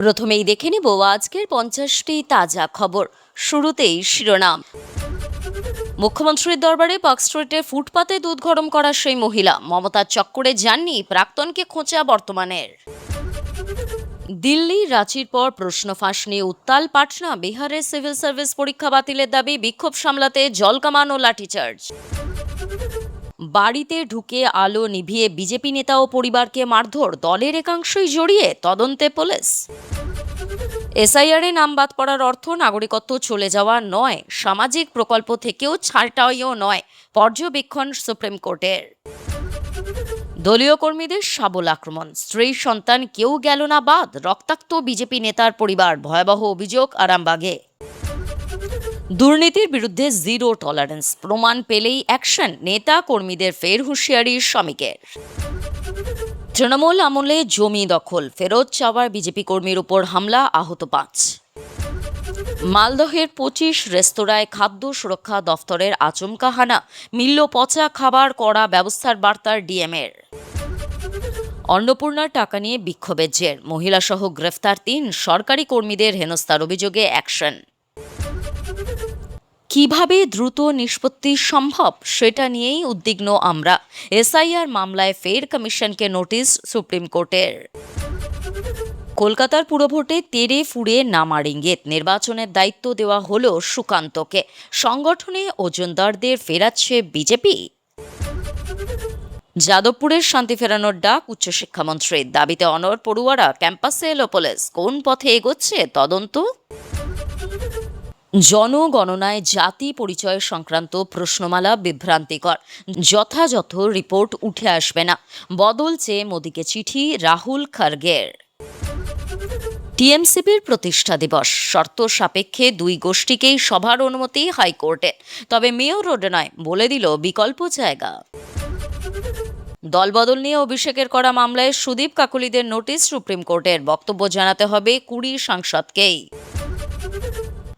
প্রথমেই দেখে নেব আজকের 50টি তাজা খবর। শুরুতেই শিরোনাম। মুখ্যমন্ত্রীর দরবারে পার্ক স্ট্রিটে ফুটপাতে দুধ গরম করা সেই মহিলা মমতার চক্করে যাননি, প্রাক্তনকে খোঁচা বর্তমানের। দিল্লি রাঁচির পর প্রশ্ন ফাঁস নিয়ে উত্তাল পাটনা, বিহারের সিভিল সার্ভিস পরীক্ষা বাতিলের দাবি, বিক্ষোভ সামলাতে জলকামান ও লাঠিচার্জ। বাড়িতে ঢুকে আলো নিভিয়ে বিজেপি নেতা ও পরিবারকে মারধর, দলের একাংশই জড়িয়ে, তদন্তে পুলিশ। এসআইআর এ নাম বাদ পড়ার অর্থ নাগরিকত্ব চলে যাওয়া নয়, সামাজিক প্রকল্প থেকেও ছাঁটাইও নয়, পর্যবেক্ষণ সুপ্রিম কোর্টের। দলীয় কর্মীদের শাবল আক্রমণ, স্ত্রী সন্তান কেউ গেল না বাদ, রক্তাক্ত বিজেপি নেতার পরিবার, ভয়াবহ অভিযোগ আরামবাগে। দুর্নীতির বিরুদ্ধে জিরো টলারেন্স, প্রমাণ পেলেই অ্যাকশন, নেতা কর্মীদের ফের হুঁশিয়ারি শ্রমিকের। তৃণমূল আমলে জমি দখল, ফেরত চাওয়ার বিজেপি কর্মীর উপর হামলা, আহত 5। মালদহের 25 রেস্তোরাঁয় খাদ্য সুরক্ষা দফতরের আচমকা হানা, মিলল পচা খাবার, কড়া ব্যবস্থার বার্তার ডিএমের। অন্নপূর্ণার টাকা নিয়ে বিক্ষোভের জের, মহিলাসহ গ্রেফতার 3, সরকারি কর্মীদের হেনস্থার অভিযোগে অ্যাকশন। কিভাবে দ্রুত নিষ্পত্তি সম্ভব সেটা নিয়েই উদ্বিগ্ন আমরা, এসআইআর মামলায় ফের কমিশনকে নোটিশ সুপ্রিম কোর্টের। কলকাতার পুরভোটে তেড়ে ফুড়ে নামার ইঙ্গিত, নির্বাচনের দায়িত্ব দেওয়া হলো সুকান্তকে, সংগঠনে ওজনদারদের ফেরাচ্ছে বিজেপি। যাদবপুরের শান্তি ফেরানোর ডাক উচ্চশিক্ষামন্ত্রীর, দাবিতে অনড় পড়ুয়ারা, ক্যাম্পাসে এলো পুলিশ, কোন পথে এগোচ্ছে তদন্ত। জনগণনায় জাতি পরিচয় সংক্রান্ত প্রশ্নমালা বিভ্রান্তিকর, যথাযথ রিপোর্ট উঠে আসবে না, বদল চেয়ে মোদিকে চিঠি রাহুল খার্গের। টিএমসিপির প্রতিষ্ঠা দিবস, শর্ত সাপেক্ষে 2 গোষ্ঠীকেই সভার অনুমতি হাইকোর্টে, তবে মেয়র রোডে নয়, বলে দিল বিকল্প জায়গা। দলবদল নিয়ে অভিষেকের করা মামলায় সুদীপ কাকলিদের নোটিশ সুপ্রিম কোর্টের, বক্তব্য জানাতে হবে 20 সাংসদকেই।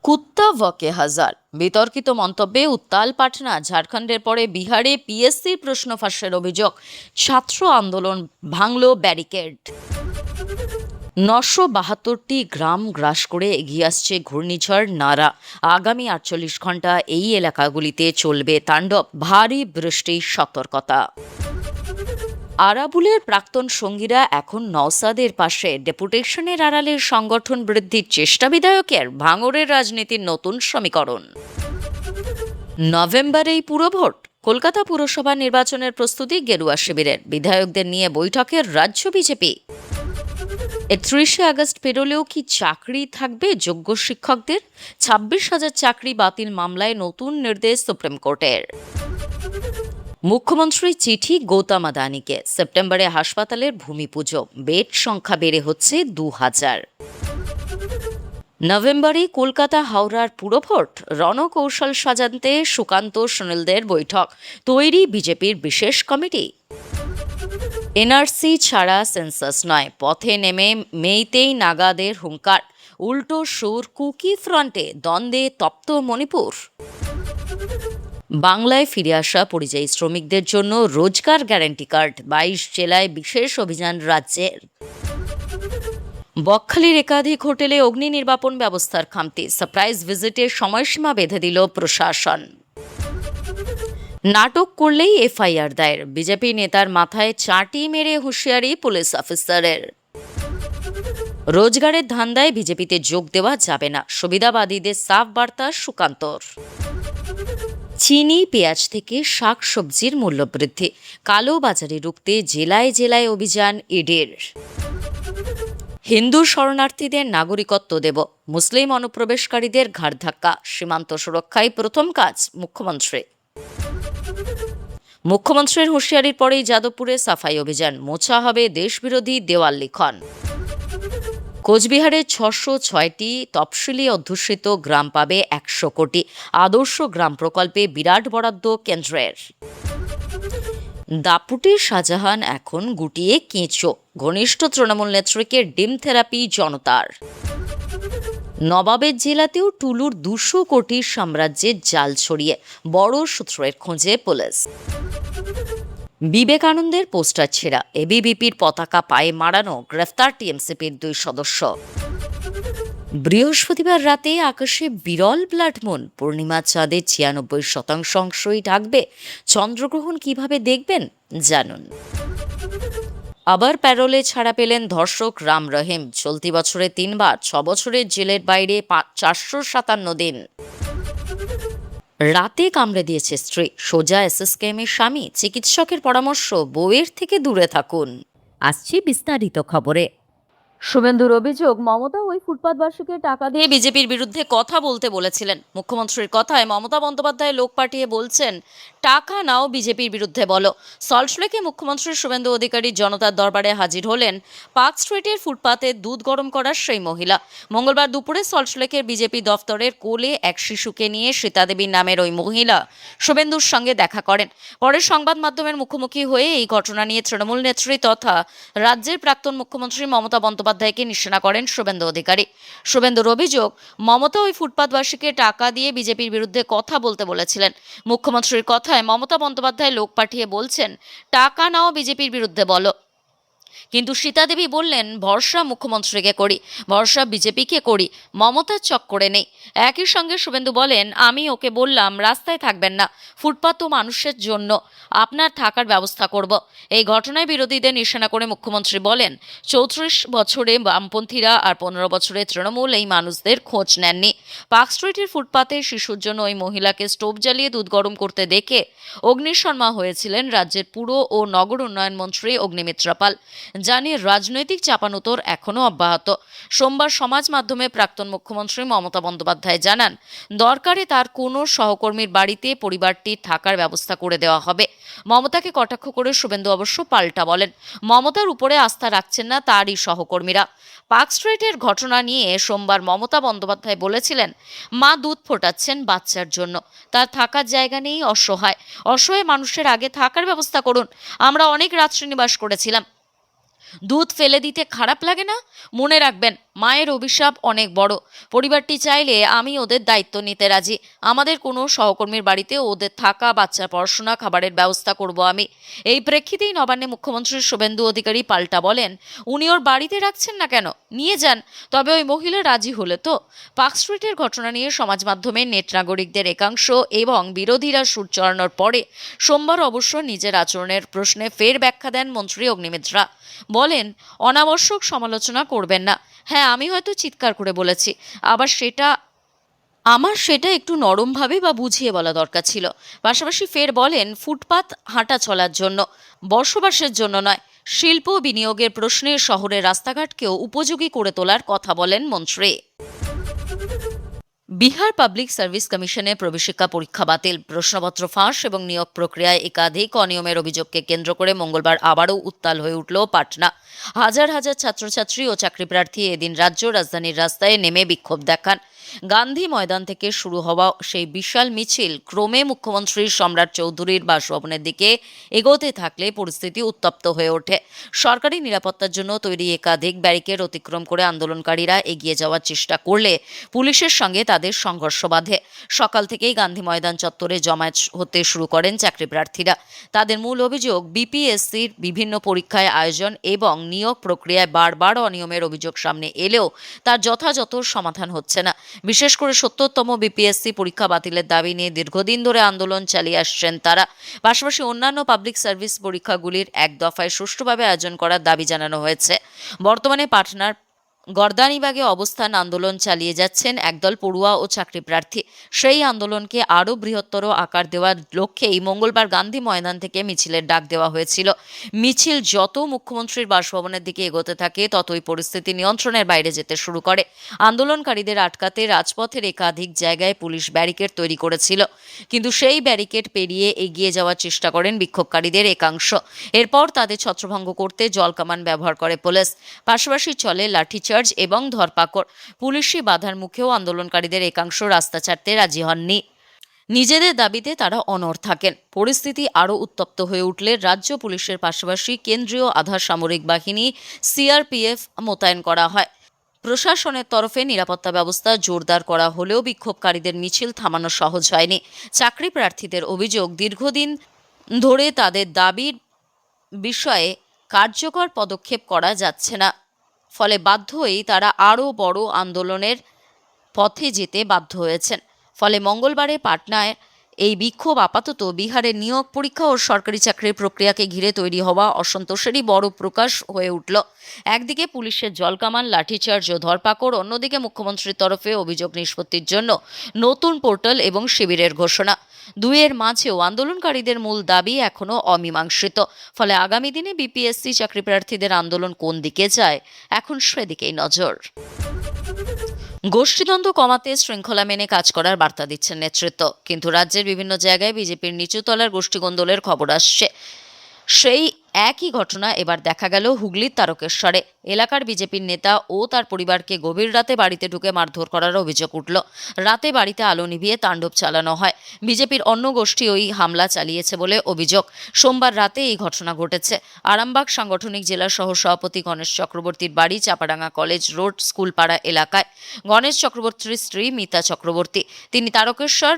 কুত্তা ওয়াকে হাজার, বিতর্কিত মন্তব্যে উত্তাল পাটনা, ঝাড়খণ্ডের পরে বিহারে পিএসসির প্রশ্ন ফাঁসের অভিযোগ, ছাত্র আন্দোলন ভাঙল ব্যারিকেড। 972টি গ্রাম গ্রাস করে এগিয়ে আসছে ঘূর্ণিঝড় নারা, আগামী 48 ঘন্টা এই এলাকাগুলিতে চলবে তাণ্ডব, ভারী বৃষ্টির সতর্কতা। আরাবুলের প্রাক্তন সঙ্গীরা এখন নওসাদের পাশে, ডেপুটেশনের আড়ালে সংগঠন বৃদ্ধির চেষ্টা বিধায়কের, ভাঙড়ের রাজনীতির নতুন সমীকরণ। নভেম্বরেই পুরভোট, কলকাতা পুরসভা নির্বাচনের প্রস্তুতি গেরুয়া শিবিরের, বিধায়কদের নিয়ে বৈঠকের রাজ্য বিজেপি। 31 আগস্ট পেরোলেও কি চাকরি থাকবে যোগ্য শিক্ষকদের? 26,000 চাকরি বাতিল মামলায় নতুন নির্দেশ সুপ্রিম কোর্টের। মুখ্যমন্ত্রী চিঠি গৌতম আদানিকে, সেপ্টেম্বরে হাসপাতালের ভূমি পুজো, বেড সংখ্যা বেড়ে হচ্ছে 2000। নভেম্বরে কলকাতা হাওড়ার পুরভোট, রণকৌশল সাজাতে সুকান্ত সুনীলদের বৈঠক, তৈরি বিজেপির বিশেষ কমিটি। এনআরসি ছাড়া সেন্সাস নয়, পথে নেমে মেইতেই নাগাদের হুঙ্কার, উল্টো সুর কুকি ফ্রন্টে, দ্বন্দ্বে তপ্ত মণিপুর। বাংলায় ফিরে আসা পরিযায়ী শ্রমিকদের জন্য রোজগার গ্যারান্টি কার্ড, 22 জেলায় বিশেষ অভিযান রাজ্যের। বকখালির একাধিক হোটেলে অগ্নি নির্বাপন ব্যবস্থার খামতি, সারপ্রাইজ ভিজিটের সময়সীমা বেঁধে দিল প্রশাসন। নাটক করলেই এফআইআর দায়ের, বিজেপি নেতার মাথায় চাটি মেরে হুঁশিয়ারি পুলিশ অফিসারের। রোজগারের ধান্দায় বিজেপিতে যোগ দেওয়া যাবে না, সুবিধাবাদীদের সাফ বার্তা সুকান্তর। চিনি পেঁয়াজ থেকে শাক সবজির মূল্য বৃদ্ধি, কালো বাজারে রুখতে জেলায় জেলায় অভিযান ইডির। হিন্দু শরণার্থীদের নাগরিকত্ব দেব, মুসলিম অনুপ্রবেশকারীদের ঘাড় ধাক্কা, সীমান্ত সুরক্ষায় প্রথম কাজ মুখ্যমন্ত্রী। মুখ্যমন্ত্রীর হুঁশিয়ারির পরেই যাদবপুরে সাফাই অভিযান, মোছা হবে দেশবিরোধী দেওয়াল লিখন। কোচবিহারের 606টি তফসিলি অধ্যুষিত গ্রাম পাবে 100 কোটি, আদর্শ গ্রাম প্রকল্পে বিরাট বরাদ্দ কেন্দ্রের। দাপুটে শাহজাহান এখন গুটিয়ে কেঁচো, ঘনিষ্ঠ তৃণমূল নেত্রীকে ডিম থেরাপি জনতার। নবাবের জেলাতেও টুলুর 200 কোটির সাম্রাজ্যের জাল ছড়িয়ে, বড় সূত্রের খোঁজে পুলিশ। বিবেকানন্দের পোস্টার ছেঁড়া, এবিভিপির পতাকা পায়ে মারানো, গ্রেফতার টিএমসিপির 2 সদস্য। বৃহস্পতিবার রাতে আকাশে বিরল ব্লাড মুন, পূর্ণিমা চাঁদের 96% অংশই ঢাকবে। চন্দ্রগ্রহণ কিভাবে দেখবেন জানুন। আবার প্যারোলে ছাড়া পেলেন ধর্ষক রাম রহিম, চলতি বছরে 3 বার, 6 বছরের জেলের বাইরে 457 দিন। রাতে কামড়ে দিয়েছে স্ত্রী, সোজা এসএসকেএমের স্বামী, চিকিৎসকের পরামর্শ বউয়ের থেকে দূরে থাকুন। আসছি বিস্তারিত খবরে। শুভেন্দুর অভিযোগ, মমতা ওই ফুটপাতবাসীকে টাকা দিয়ে বিজেপির বিরুদ্ধে কথা বলতে বলেছিলেন। মুখ্যমন্ত্রীর কথায় মমতা বন্দ্যোপাধ্যায় লোক পাঠিয়ে বলছেন, টাকা নাও বিজেপির বিরুদ্ধে বলো। সল্টলেকে মুখ্যমন্ত্রী শুভেন্দু অধিকারী জনতার দরবারে হাজির হলেন পার্ক স্ট্রিটের ফুটপাতে দুধ গরম করার সেই মহিলা। মঙ্গলবার দুপুরে সল্টলেকের বিজেপি দফতরের কোলে এক শিশুকে নিয়ে সীতাদেবী নামের ওই মহিলা শুভেন্দুর সঙ্গে দেখা করেন। পরে সংবাদ মাধ্যমের মুখোমুখি হয়ে এই ঘটনা নিয়ে তৃণমূল নেত্রী তথা রাজ্যের প্রাক্তন মুখ্যমন্ত্রী মমতা বন্দ্যোপাধ্যায়কে নিশানা করেন শুভেন্দু অধিকারী। শুভেন্দুর অভিযোগ, মমতা ওই ফুটপাতবাসীকে টাকা দিয়ে বিজেপির বিরুদ্ধে কথা বলতে বলেছিলেন। মুখ্যমন্ত্রীর কথায় মমতা বন্দ্যোপাধ্যায় লোক পাঠিয়ে বলছেন, টাকা নাও বিজেপির বিরুদ্ধে বলো। কিন্তু সীতাদেবী বললেন, ভরসা মুখ্যমন্ত্রীকে করি, ভরসা বিজেপিকে করি, মমতার চক্করে নেই। একই সঙ্গে শুভেন্দু বলেন, আমি ওকে বললাম রাস্তায় থাকবেন না, ফুটপাত তো মানুষের জন্য, আপনার থাকার ব্যবস্থা করব। এই ঘটনায় বিরোধীদের নিশানা করে মুখ্যমন্ত্রী বলেন, 34 বছরে বামপন্থীরা আর 15 বছরে তৃণমূল এই মানুষদের খোঁজ নেননি। পার্ক স্ট্রিটের ফুটপাতে শিশুর জন্য ওই মহিলাকে স্টোভ জ্বালিয়ে দুধ গরম করতে দেখে অগ্নিশর্মা হয়েছিলেন রাজ্যের পুর ও নগর উন্নয়ন মন্ত্রী অগ্নিমিত্রা পাল। জানিয়ে রাজনৈতিক চাপানোতর এখনও অব্যাহত। সোমবার সমাজ মাধ্যমে প্রাক্তন মুখ্যমন্ত্রী মমতা বন্দ্যোপাধ্যায় জানান, দরকারে তার কোনো সহকর্মীর বাড়িতে পরিবারটির থাকার ব্যবস্থা করে দেওয়া হবে। মমতাকে কটাক্ষ করে শুভেন্দু অবশ্য পাল্টা বলেন, মমতার উপরে আস্থা রাখছেন না তারই সহকর্মীরা। পার্ক স্ট্রিটের ঘটনা নিয়ে সোমবার মমতা বন্দ্যোপাধ্যায় বলেছিলেন, মা দুধ ফোটাচ্ছেন বাচ্চার জন্য, তার থাকার জায়গা নেই, অসহায় মানুষের আগে থাকার ব্যবস্থা করুন। আমরা অনেক রাত্রি নিবাস করেছিলাম, দুধ ফেলে দিতে খারাপ লাগে না? মনে রাখবেন, মায়ের অভিশাপ অনেক বড়। পরিবারটি চাইলে আমি ওদের দায়িত্ব নিতে রাজি। আমাদের কোনো সহকর্মীর বাড়িতে ওদের থাকা, বাচ্চার পড়াশোনা, খাবারের ব্যবস্থা করব আমি। এই প্রেক্ষিতেই নবান্নে মুখ্যমন্ত্রী শুভেন্দু অধিকারী পাল্টা বলেন, উনি ওর বাড়িতে রাখছেন না কেন, নিয়ে যান। তবে ওই মহিলা রাজি হলে তো। পার্ক স্ট্রিটের ঘটনা নিয়ে সমাজ মাধ্যমে নেট নাগরিকদের একাংশ এবং বিরোধীরা সুর চড়ানোর পরে সোমবার অবশ্য নিজের আচরণের প্রশ্নে ফের ব্যাখ্যা দেন মন্ত্রী অগ্নিমিত্রা। বলেন, অনাবশ্যক সমালোচনা করবেন না। হ্যাঁ, আমি হয়তো চিৎকার করে বলেছি, আমার সেটা একটু নরমভাবে বা বুঝিয়ে বলা দরকার ছিল। পাশাপাশি ফের বলেন, ফুটপাত হাঁটা চলার জন্য, বসবাসের জন্য নয়। শিল্প বিনিয়োগের প্রশ্নে শহরের রাস্তাঘাটকেও উপযোগী করে তোলার কথা বলেন মন্ত্রী। বিহার পাবলিক সার্ভিস কমিশনের প্রবেশিকা পরীক্ষা বাতিল, প্রশ্নপত্র ফাঁস এবং নিয়োগ প্রক্রিয়ায় একাধিক অনিয়মের অভিযোগকে কেন্দ্র করে মঙ্গলবার আবারও উত্তাল হয়ে উঠল পাটনা। হাজার হাজার ছাত্রছাত্রী ও চাকরিপ্রার্থী এদিন রাজধানীর রাস্তায় নেমে বিক্ষোভ দেখান। গান্ধী ময়দান থেকে শুরু হওয়া সেই বিশাল মিছিল ক্রমে মুখ্যমন্ত্রী সম্রাট চৌধুরীর বাসভবনের দিকে এগোতে থাকলে পরিস্থিতি উত্তপ্ত হয়ে ওঠে। সরকারি নিরাপত্তার জন্য তৈরি একাধিক ব্যারিকেড অতিক্রম করে আন্দোলনকারীরা এগিয়ে যাওয়ার চেষ্টা করলে পুলিশের সঙ্গে তাদের সংঘর্ষ বাধে। সকাল থেকেই গান্ধী ময়দান চত্বরে জমায়েত হতে শুরু করেন চাকরিপ্রার্থীরা। তাদের মূল অভিযোগ, বিপিএসসির বিভিন্ন পরীক্ষায় আয়োজন এবং নিয়োগ প্রক্রিয়ায় বারবার অনিয়মের অভিযোগ সামনে এলেও তার যথাযথ সমাধান হচ্ছে না। বিশেষ করে ৭০তম বিপিএসসি পরীক্ষা বাতিলের দাবি নিয়ে দীর্ঘদিন ধরে আন্দোলন চালিয়ে আসছেন তারা। পাশাপাশি অন্যান্য পাবলিক সার্ভিস পরীক্ষাগুলির এক দফায় সুষ্ঠুভাবে আয়োজন করার দাবি জানানো হয়েছে। বর্তমানে পাটনার গর্দানিবাগে অবস্থান আন্দোলন চালিয়ে যাচ্ছেন একদল পড়ুয়া ও চাকরি প্রার্থী। সেই আন্দোলনকে আরও বৃহত্তর আকার দেওয়ার লক্ষ্যেই মঙ্গলবার গান্ধী ময়দান থেকে মিছিলের ডাক দেওয়া হয়েছিল। মিছিল যত মুখ্যমন্ত্রীর বাসভবনের দিকে এগোতে থাকে ততই পরিস্থিতি নিয়ন্ত্রণের বাইরে যেতে শুরু করে। আন্দোলনকারীদের আটকাতে রাজপথের একাধিক জায়গায় পুলিশ ব্যারিকেড তৈরি করেছিল, কিন্তু সেই ব্যারিকেড পেরিয়ে এগিয়ে যাওয়ার চেষ্টা করেন বিক্ষোভকারীদের একাংশ। এরপর তাদের ছত্রভঙ্গ করতে জলকামান ব্যবহার করে পুলিশ। পাশাপাশি চলে লাঠিচার্জ এবং ধরপাকড়। পুলিশি বাধার মুখেও আন্দোলনকারীদের একাংশ রাস্তা ছাড়তে রাজি হননি। নিজেদের দাবিতে তারা অনড় থাকেন। পরিস্থিতি আরও উত্তপ্ত হয়ে উঠলে রাজ্য পুলিশের পাশাপাশি কেন্দ্রীয় আধা সামরিক বাহিনী সিআরপিএফ মোতায়েন করা হয়। প্রশাসনের তরফে নিরাপত্তা ব্যবস্থা জোরদার করা হলেও বিক্ষোভকারীদের মিছিল থামানো সহজ হয়নি। চাকরি প্রার্থীদের অভিযোগ, দীর্ঘদিন ধরে তাদের দাবির বিষয়ে কার্যকর পদক্ষেপ করা যাচ্ছে না, ফলে বাধ্য হয়েই তারা আরও বড় আন্দোলনের পথে যেতে বাধ্য হয়েছেন। ফলে মঙ্গলবারে পাটনায় এই বিক্ষোভ আপাতত বিহারের নিয়োগ পরীক্ষা ও সরকারি চাকরির প্রক্রিয়াকে ঘিরে তৈরি হওয়া অসন্তোষেরই বড় প্রকাশ হয়ে উঠল। একদিকে পুলিশের জলকামান, লাঠিচার্জ ও ধরপাকড়, অন্যদিকে মুখ্যমন্ত্রীর তরফে অভিযোগ নিষ্পত্তির জন্য নতুন পোর্টাল এবং শিবিরের ঘোষণা। দুয়ের মাঝেও আন্দোলনকারীদের মূল দাবি এখনও অমীমাংসিত। ফলে আগামী দিনে বিপিএসসি চাকরি প্রার্থীদের আন্দোলন কোন দিকে যায়, এখন সেদিকেই নজর। গোষ্ঠীদ্বন্দ্ব কমাতে শৃঙ্খলা মেনে কাজ করার বার্তা দিচ্ছেন নেতৃত্ব, কিন্তু রাজ্যের বিভিন্ন জায়গায় বিজেপির নিচুতলার গোষ্ঠীদ্বন্দ্বের খবর আসছে। সেই একই ঘটনা এবার দেখা গেল হুগলির তারকেশ্বরে। এলাকার বিজেপির নেতা ও তার পরিবারকে গভীর রাতে বাড়িতে ঢুকে মারধর করার অভিযোগ উঠল। রাতে বাড়িতে আলো নিভিয়ে তাণ্ডব চালানো হয়। বিজেপির অন্য গোষ্ঠী ওই হামলা চালিয়েছে বলে অভিযোগ। সোমবার রাতে এই ঘটনা ঘটেছে। আরামবাগ সাংগঠনিক জেলা সহ সভাপতি গণেশ চক্রবর্তীর বাড়ি চাপাডাঙ্গা কলেজ রোড স্কুলপাড়া এলাকায়। গণেশ চক্রবর্তীর স্ত্রী মিতা চক্রবর্তী, তিনি তারকেশ্বর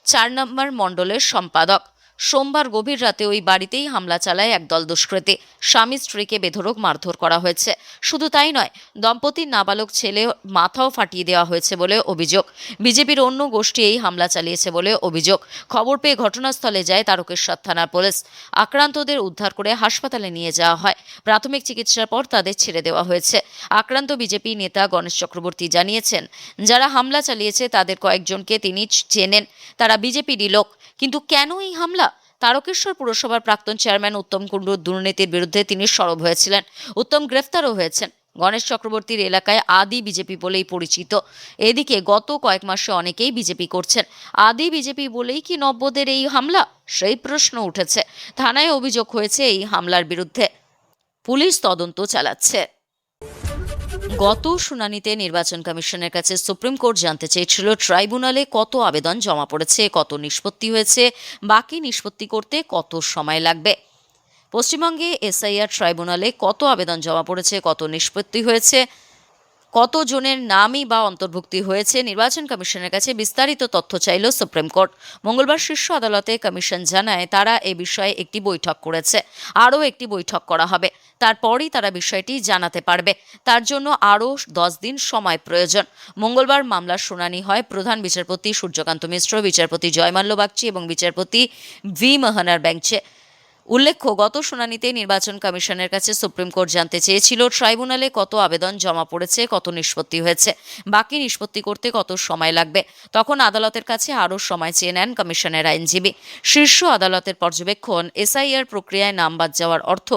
4 নম্বর মণ্ডলের সম্পাদক। সোমবার গভীর রাতে ওই বাড়িতেই হামলা চালায় একদল দুষ্কৃতী। স্বামী স্ত্রীকে বেধড়ক মারধর করা হয়েছে। শুধু তাই নয়, দম্পতির নাবালক ছেলে মাথাও ফাটিয়ে দেওয়া হয়েছে বলে অভিযোগ। বিজেপির অন্য গোষ্ঠী এই হামলা চালিয়েছে বলে অভিযোগ। খবর পেয়ে ঘটনাস্থলে যায় তারকেশ্বর থানার পুলিশ। আক্রান্তদের উদ্ধার করে হাসপাতালে নিয়ে যাওয়া হয়। প্রাথমিক চিকিৎসার পর তাদের ছেড়ে দেওয়া হয়েছে। আক্রান্ত বিজেপি নেতা গণেশ চক্রবর্তী জানিয়েছেন, যারা হামলা চালিয়েছে তাদের কয়েকজনকে তিনি চেনেন, তারা বিজেপিরই লোক। কিন্তু কেন এই হামলা? তারকেশ্বর পুরসভার প্রাক্তন চেয়ারম্যান উত্তম কুণ্ডুর দুর্নীতির বিরুদ্ধে তিনি সরব হয়েছিলেন। উত্তম গ্রেফতারও হয়েছেন। গণেশ চক্রবর্তীর এলাকায় আদি বিজেপি বলেই পরিচিত। এদিকে গত কয়েক মাসে অনেকেই বিজেপি করছেন। আদি বিজেপি বলেই কি নব্যদের এই হামলা? সেই প্রশ্ন উঠেছে। থানায় অভিযোগ হয়েছে এই হামলার বিরুদ্ধে। পুলিশ তদন্ত চালাচ্ছে। গত শুনানিতে নির্বাচন কমিশনের কাছে সুপ্রিম কোর্ট জানতে চেয়েছিল ট্রাইব্যুনালে কত আবেদন জমা পড়েছে, কত নিষ্পত্তি হয়েছে, বাকি নিষ্পত্তি করতে কত সময় লাগবে। পশ্চিমবঙ্গে এসআইআর ট্রাইব্যুনালে কত আবেদন জমা পড়েছে, কত নিষ্পত্তি হয়েছে, কতজনের নামই বা অন্তর্ভুক্তি হয়েছে, নির্বাচন কমিশনের কাছে বিস্তারিত তথ্য চাইল সুপ্রিম কোর্ট। মঙ্গলবার শীর্ষ আদালতে কমিশন জানায় তারা এ বিষয়ে একটি বৈঠক করেছে। আরও একটি বৈঠক করা হবে, তারপরই তারা বিষয়টি জানাতে পারবে। তার জন্য আরও 10 দিন সময় প্রয়োজন। মঙ্গলবার মামলার শুনানি হয় প্রধান বিচারপতি সূর্যকান্ত মিশ্র, বিচারপতি জয়মাল্য বাগচি এবং বিচারপতি ভি মোহনার বেঞ্চে। উল্লেখ্য, গত শুনানিতে নির্বাচন কমিশনের কাছে সুপ্রিম কোর্ট জানতে চেয়েছিল ট্রাইব্যুনালে কত আবেদন জমা পড়েছে, কত নিষ্পত্তি হয়েছে, বাকি নিষ্পত্তি করতে কত সময় লাগবে। তখন আদালতের কাছে আরও সময় চেয়ে নেন কমিশনের আইনজীবী। শীর্ষ আদালতের পর্যবেক্ষণ, এসআইআর প্রক্রিয়ায় নাম বাদ যাওয়ার অর্থ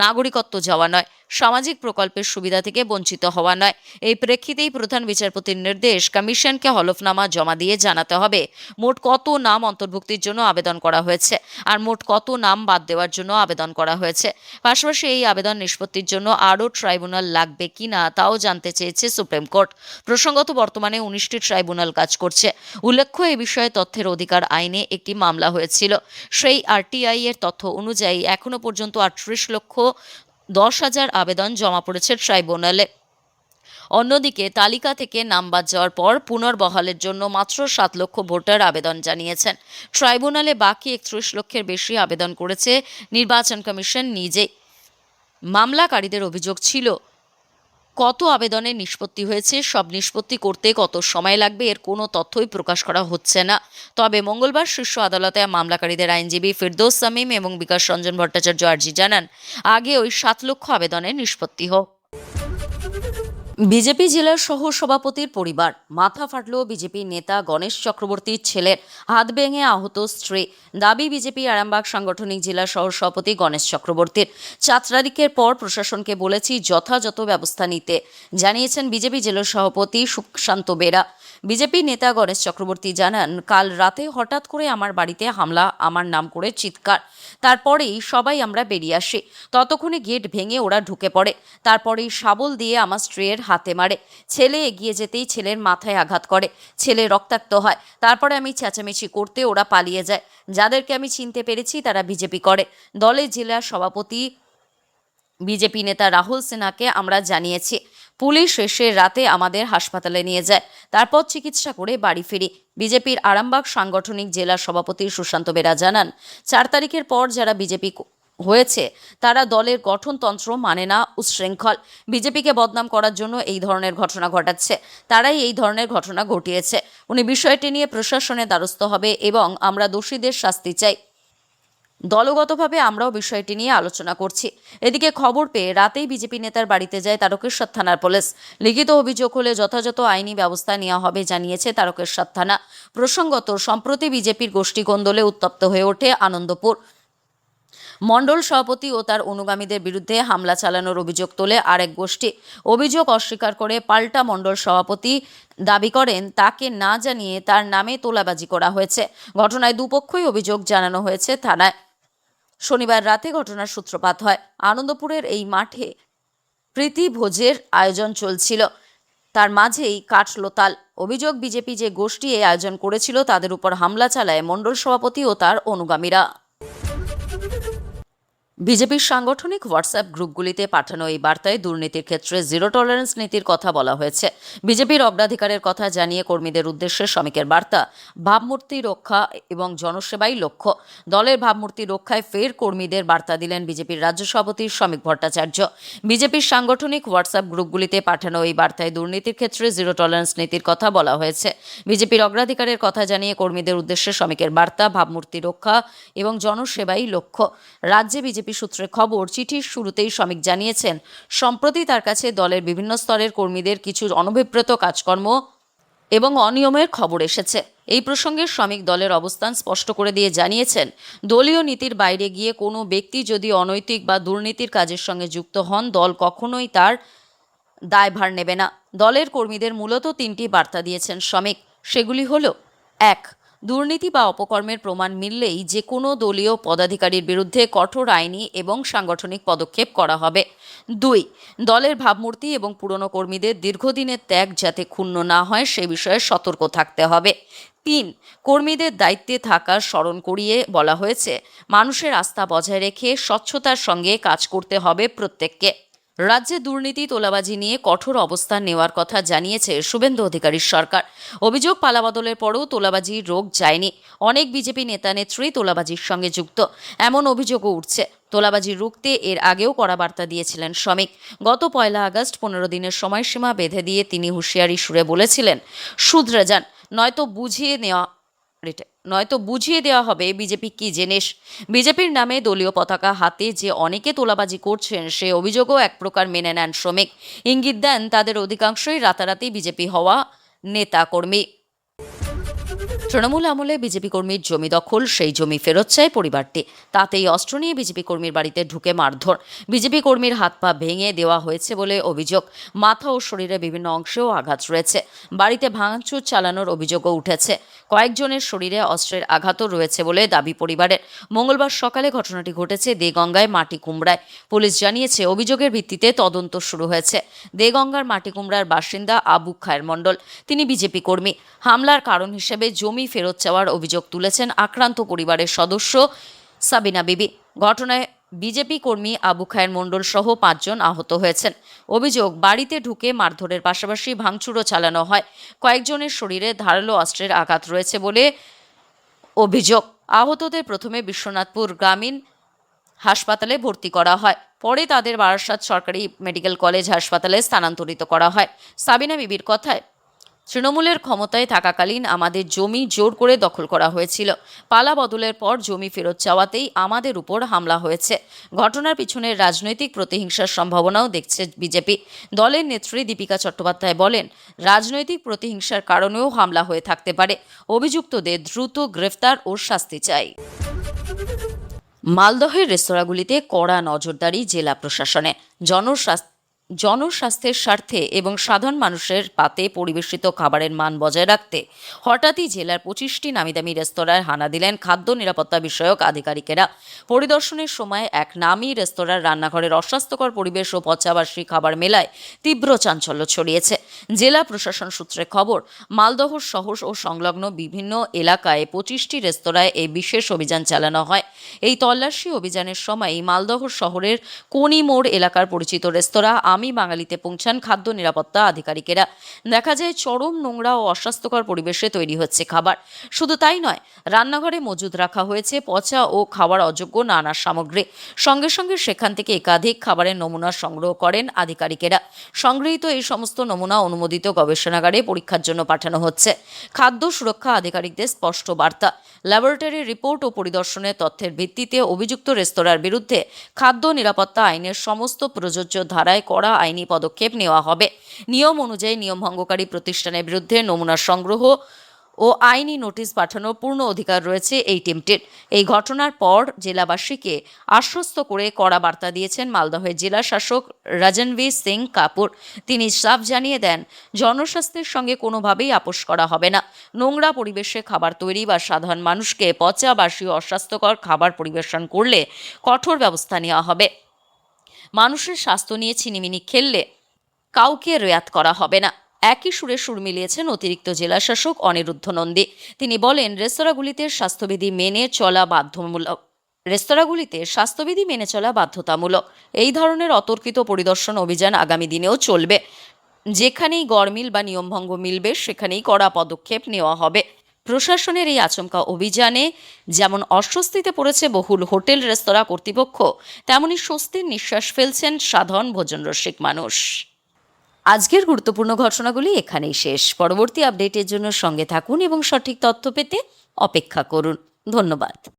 নাগরিকত্ব যাওয়া নয়, সামাজিক প্রকল্পের সুবিধা থেকে বঞ্চিত হওয়া নয়। এই প্রেক্ষিতেই প্রধান বিচারপতির নির্দেশ, কমিশনকে হলফনামা জমা দিয়ে জানাতে হবে মোট কত নাম অন্তর্ভুক্তির জন্য আবেদন করা হয়েছে আর মোট কত নাম বাদ দেওয়ার জন্য আবেদন করা হয়েছে। পাশাপাশি এই আবেদন নিষ্পত্তির জন্য আরও ট্রাইব্যুনাল লাগবে কিনা তাও জানতে চেয়েছে সুপ্রিম কোর্ট। প্রসঙ্গত, বর্তমানে 19টি ট্রাইব্যুনাল কাজ করছে। উল্লেখ্য, এ বিষয়ে তথ্যের অধিকার আইনে একটি মামলা হয়েছিল। সেই আরটিআই এর তথ্য অনুযায়ী এখনো পর্যন্ত 38,10,000 আবেদন জমা পড়েছে ট্রাইব্যুনালে। অন্যদিকে তালিকা থেকে নাম বাদ যাওয়ার পর পুনর্বহালের জন্য মাত্র 7 লক্ষ ভোটার আবেদন জানিয়েছেন। ট্রাইব্যুনালে বাকি 31 লক্ষের বেশি আবেদন করেছে নির্বাচন কমিশন নিজেই। মামলাকারীদের অভিযোগ ছিল, কত আবেদনের নিষ্পত্তি হয়েছে, সব নিষ্পত্তি করতে কত সময় লাগবে, এর কোনো তথ্যই প্রকাশ করা হচ্ছে না। তবে মঙ্গলবার শীর্ষ আদালতে মামলাকারীদের আইনজীবী ফিরদৌস সামিম এবং বিকাশ রঞ্জন ভট্টাচার্য আর্জি জানান, আগে ওই 7 লক্ষ আবেদনের নিষ্পত্তি হোক। বিজেপি জেলার সহ সভাপতির পরিবার, মাথা ফাটল বিজেপি নেতা গণেশ চক্রবর্তীর ছেলের, হাত ভেঙে আহত স্ত্রী। দাবি বিজেপি আরামবাগ সাংগঠনিক জেলা সহ সভাপতি গণেশ চক্রবর্তীর। 4 তারিখের পর প্রশাসনকে বলেছি যথাযথ ব্যবস্থা নিতে, জানিয়েছেন বিজেপি জেলা সভাপতি সুশান্ত বেরা। বিজেপি নেতা গণেশ চক্রবর্তী জানান, কাল রাতে হঠাৎ করে আমার বাড়িতে হামলা, আমার নাম করে চিৎকার। তারপরেই সবাই আমরা বেরিয়ে আসি। ততক্ষণে গেট ভেঙে ওরা ঢুকে পড়ে। তারপরেই শাবল দিয়ে আমার স্ত্রীর হাতে মারে। ছেলে এগিয়ে যেতেই ছেলের মাথায় আঘাত করে। ছেলে রক্তাক্ত হয়। তারপরে আমি চেঁচামেচি করতে ওরা পালিয়ে যায়। যাদেরকে আমি চিনতে পেরেছি তারা বিজেপি করে। দলের জেলা সভাপতি বিজেপি নেতা রাহুল সিনহাকে আমরা জানিয়েছি। পুলিশ এসে রাতে আমাদের হাসপাতালে নিয়ে যায়, তারপর চিকিৎসা করে বাড়ি ফিরি। বিজেপির আরামবাগ সাংগঠনিক জেলা সভাপতি সুশান্ত বেরা জানান, 4 তারিখের পর যারা বিজেপি হয়েছে তারা দলের গঠনতন্ত্র মানে না, উচ্ছৃঙ্খল, বিজেপিকে বদনাম করার জন্য এই ধরনের ঘটনা ঘটাচ্ছে, তারাই এই ধরনের ঘটনা ঘটিয়েছে। উনি বিষয়টি নিয়ে প্রশাসনের দ্বারস্থ হবে এবং আমরা দোষীদের শাস্তি চাই। দলগতভাবে আমরাও বিষয়টি নিয়ে আলোচনা করছি। এদিকে খবর পেয়ে রাতেই বিজেপি নেতার বাড়িতে যায় তারকেশ্বর থানার পুলিশ। লিখিত অভিযোগ হলে যথাযথ আইনি ব্যবস্থা নেওয়া হবে জানিয়েছে তারকেশ্বর থানা। প্রসঙ্গত, সম্প্রতি বিজেপির গোষ্ঠী কোন্দলে উত্তপ্ত হয়ে ওঠে আনন্দপুর। মণ্ডল সভাপতি ও তার অনুগামীদের বিরুদ্ধে হামলা চালানোর অভিযোগ তোলে আরেক গোষ্ঠী। অভিযোগ অস্বীকার করে পাল্টা মণ্ডল সভাপতি দাবি করেন তাকে না জানিয়ে তার নামে তোলাবাজি করা হয়েছে। ঘটনায় দুপক্ষই অভিযোগ জানানো হয়েছে থানায়। শনিবার রাতে ঘটনার সূত্রপাত হয়। আনন্দপুরের এই মাঠে প্রীতি ভোজের আয়োজন চলছিল, তার মাঝেই কাটল তাল। অভিযোগ, বিজেপি যে গোষ্ঠী এই আয়োজন করেছিল তাদের উপর হামলা চালায় মণ্ডল সভাপতি ও তার অনুগামীরা। বিজেপির সাংগঠনিক হোয়াটসঅ্যাপ গ্রুপগুলিতে পাঠানো এই বার্তায় দুর্নীতির ক্ষেত্রে জিরো টলারেন্স নীতির কথা বলা হয়েছে। বিজেপির অগ্রাধিকারের কথা জানিয়ে কর্মীদের উদ্দেশ্যে শ্রমিকের বার্তা, ভাবমূর্তি রক্ষা এবং জনসেবাই লক্ষ্য। দলের ভাবমূর্তি রক্ষায় ফের কর্মীদের বার্তা দিলেন বিজেপির রাজ্য সভাপতি শ্রমিক ভট্টাচার্য। বিজেপির সাংগঠনিক হোয়াটসঅ্যাপ গ্রুপগুলিতে পাঠানো এই বার্তায় দুর্নীতির ক্ষেত্রে জিরো টলারেন্স নীতির কথা বলা হয়েছে। বিজেপির অগ্রাধিকারের কথা জানিয়ে কর্মীদের উদ্দেশ্যে শ্রমিকের বার্তা, ভাবমূর্তি রক্ষা এবং জনসেবাই লক্ষ্য। রাজ্যে বিজেপি সূত্রে খবর, চিঠির শুরুতেই শ্রমিক জানিয়েছেন সম্প্রতি তার কাছে দলের বিভিন্ন স্তরের কর্মীদের কিছু অনভিপ্রেত কাজকর্ম এবং অনিয়মের খবর এসেছে। এই প্রসঙ্গে শ্রমিক দলের অবস্থান স্পষ্ট করে দিয়ে জানিয়েছেন, দলীয় নীতির বাইরে গিয়ে কোনো ব্যক্তি যদি অনৈতিক বা দুর্নীতির কাজের সঙ্গে যুক্ত হন, দল কখনোই তার দায়ভার নেবে না। দলের কর্মীদের মূলত তিনটি বার্তা দিয়েছেন শ্রমিক। সেগুলি হলো: 1. দুর্নীতি বা অপকর্মের প্রমাণ মিললেই যে কোনো দলীয় পদাধিকারীর বিরুদ্ধে কঠোর আইনি এবং সাংগঠনিক পদক্ষেপ করা হবে। 2. দলের ভাবমূর্তি এবং পুরনো কর্মীদের দীর্ঘদিনের ত্যাগ যাতে ক্ষুণ্ণ না হয় সে বিষয়ে সতর্ক থাকতে হবে। 3. কর্মীদের দায়িত্বে থাকার স্মরণ করিয়ে বলা হয়েছে, মানুষের আস্থা বজায় রেখে স্বচ্ছতার সঙ্গে কাজ করতে হবে প্রত্যেককে। রাজ্যে দুর্নীতি, তোলাবাজি নিয়ে কঠোর অবস্থান নেওয়ার কথা জানিয়েছে শুভেন্দু অধিকারীর সরকার। অভিযোগ, পালাবদলের পরেও তোলাবাজির রোগ যায়নি। অনেক বিজেপি নেতা নেত্রী তোলাবাজির সঙ্গে যুক্ত, এমন অভিযোগও উঠছে। তোলাবাজি রুখতে এর আগেও কড়া বার্তা দিয়েছিলেন শ্রমিক। গত 1 আগস্ট 15 দিনের সময়সীমা বেঁধে দিয়ে তিনি হুঁশিয়ারি সুরে বলেছিলেন, শুধরে যান, নয়তো বুঝিয়ে দেওয়া হবে বিজেপি কি জিনিস। বিজেপির নামে দলীয় পতাকা হাতে যে অনেকে তোলাবাজি করছেন সে অভিযোগও এক প্রকার মেনে নেন শ্রমিক। ইঙ্গিত দেন তাদের অধিকাংশই রাতারাতি বিজেপি হওয়া নেতা কর্মী। তৃণমূল আমলে বিজেপি কর্মীর জমি দখল, সেই জমি ফেরত চায় পরিবারটি। তাতেই অস্ত্র নিয়ে বিজেপি কর্মীর বাড়িতে ঢুকে মারধর। বিজেপি কর্মীর হাত পা ভেঙে দেওয়া হয়েছে বলে অভিযোগ। মাথা ও শরীরের বিভিন্ন অংশেও আঘাত রয়েছে। বাড়িতে ভাঙচুর চালানোর অভিযোগও উঠেছে। কয়েকজনের শরীরে অস্ত্রের আঘাতও রয়েছে বলে দাবি পরিবারের। মঙ্গলবার সকালে ঘটনাটি ঘটেছে দেগঙ্গায় মাটিকুমড়ায়। পুলিশ জানিয়েছে, অভিযোগের ভিত্তিতে তদন্ত শুরু হয়েছে। দেগঙ্গার মাটিকুমড়ার বাসিন্দা আবু খায়ের মণ্ডল, তিনি বিজেপি কর্মী। হামলার কারণ হিসেবে জমি ফেরত চাওয়ার অভিযোগ তুলেছেন আক্রান্ত পরিবারের সদস্য সাবিনা বিবি। ঘটনায় বিজেপি কর্মী আবু খায়ের মণ্ডল সহ 5 জন আহত হয়েছেন। অভিযোগ, বাড়িতে ঢুকে মারধরের পাশাপাশি ভাঙচুরও চালানো হয়। কয়েকজনের শরীরে ধারালো অস্ত্রের আঘাত রয়েছে বলে অভিযোগ। আহতদের প্রথমে বিশ্বনাথপুর গ্রামীণ হাসপাতালে ভর্তি করা হয়, পরে তাদের বারাসাত সরকারি মেডিকেল কলেজ হাসপাতালে স্থানান্তরিত করা হয়। সাবিনা বিবির কথায়, তৃণমূলের ক্ষমতায় থাকাকালীন আমাদের জমি জোর করে দখল করা হয়েছিল। পালা বদলের পর জমি ফেরত চাওয়াতেই আমাদের উপর হামলা হয়েছে। ঘটনার পিছনে রাজনৈতিক প্রতিহিংসার সম্ভাবনাও দেখছে বিজেপি। দলের নেত্রী দীপিকা চট্টোপাধ্যায় বলেন, রাজনৈতিক প্রতিহিংসার কারণেও হামলা হয়ে থাকতে পারে। অভিযুক্তদের দ্রুত গ্রেফতার ও শাস্তি চাই। মালদহের রেস্তোরাঁগুলিতে কড়া নজরদারি জেলা প্রশাসনে। জনস্বাস্থ্যের স্বার্থে এবং সাধারণ মানুষের পাতে পরিবেশিত খাবারের মান বজায় রাখতে হঠাৎই জেলার 25টি নামিদামি রেস্তোরাঁয় হানা দিলেন খাদ্য নিরাপত্তা বিষয়ক আধিকারিকেরা। পরিদর্শনের সময় এক নামী রেস্তোরাঁর রান্নাঘরের অস্বাস্থ্যকর পরিবেশ ও পচাবাসী খাবার মেলায় তীব্র চাঞ্চল্য ছড়িয়েছে। জেলা প্রশাসন সূত্রে খবর, মালদহ শহর ও সংলগ্ন বিভিন্ন এলাকায় 25টি রেস্তোরাঁয় এই বিশেষ অভিযান চালানো হয়। এই তল্লাশি অভিযানের সময় মালদহ শহরের কোনি মোড় এলাকার পরিচিত রেস্তোরাঁ আমি বাঙালিতে পৌঁছান খাদ্য নিরাপত্তা আধিকারিকেরা। দেখা যায় চরম নোংরা ও অস্বাস্থ্যকর পরিবেশে তৈরি হচ্ছে খাবার। শুধু তাই নয়, রান্নাঘরে মজুদ রাখা হয়েছে পচা ও খাওয়ার অযোগ্য নানা সামগ্রী। সঙ্গে সঙ্গে সেখান থেকে একাধিক খাবারের নমুনা সংগ্রহ করেন আধিকারিকেরা। সংগৃহীত এই সমস্ত নমুনা অনুমোদিত গবেষণাগারে পরীক্ষার জন্য পাঠানো হচ্ছে। খাদ্য সুরক্ষা আধিকারিকদের স্পষ্ট বার্তা, ল্যাবরেটরি রিপোর্ট ও পরিদর্শনের তথ্যের ভিত্তিতে অভিযুক্ত রেস্তোরাঁর বিরুদ্ধে খাদ্য নিরাপত্তা আইনের সমস্ত প্রযোজ্য ধারায় কড়া আইনি পদক্ষেপ নেওয়া হবে। নিয়ম অনুযায়ী নিয়মভঙ্গকারী প্রতিষ্ঠানের বিরুদ্ধে নমুনা সংগ্রহ ও আইনি নোটিশ পাঠানোর পূর্ণ অধিকার রয়েছে এই টিমটির। এই ঘটনার পর জেলাবাসীকে আশ্বস্ত করে কড়া বার্তা দিয়েছেন মালদহের জেলা শাসক রজনবীর সিং কাপুর। তিনি সাফ জানিয়ে দেন, জনস্বাস্থ্যের সঙ্গে কোনোভাবেই আপোষ করা হবে না। নোংরা পরিবেশে খাবার তৈরি বা সাধারণ মানুষকে পচা, বাসি, অস্বাস্থ্যকর খাবার পরিবেশন করলে কঠোর ব্যবস্থা নেওয়া হবে। মানুষের স্বাস্থ্য নিয়ে ছিনিমিনি খেললে কাউকে রেয়াত করা হবে না। একই সুরে সুর মিলিয়েছেন অতিরিক্ত জেলাশাসক অনিরুদ্ধ নন্দী। তিনি বলেন, রেস্তোরাঁগুলিতে স্বাস্থ্যবিধি মেনে চলা বাধ্যতামূলক। এই ধরনের অতর্কিত পরিদর্শন অভিযান আগামী দিনেও চলবে। যেখানেই গড়মিল বা নিয়মভঙ্গ মিলবে সেখানেই কড়া পদক্ষেপ নেওয়া হবে। প্রশাসনের এই আচমকা অভিযানে যেমন অস্বস্তিতে পড়েছে বহুল হোটেল রেস্তোরাঁ কর্তৃপক্ষ, তেমনি স্বস্তির নিঃশ্বাস ফেলছেন সাধারণ ভোজনরসিক মানুষ। আজকের গুরুত্বপূর্ণ ঘটনাগুলি এখানেই শেষ। পরবর্তী আপডেটের জন্য সঙ্গে থাকুন এবং সঠিক তথ্য পেতে অপেক্ষা করুন। ধন্যবাদ।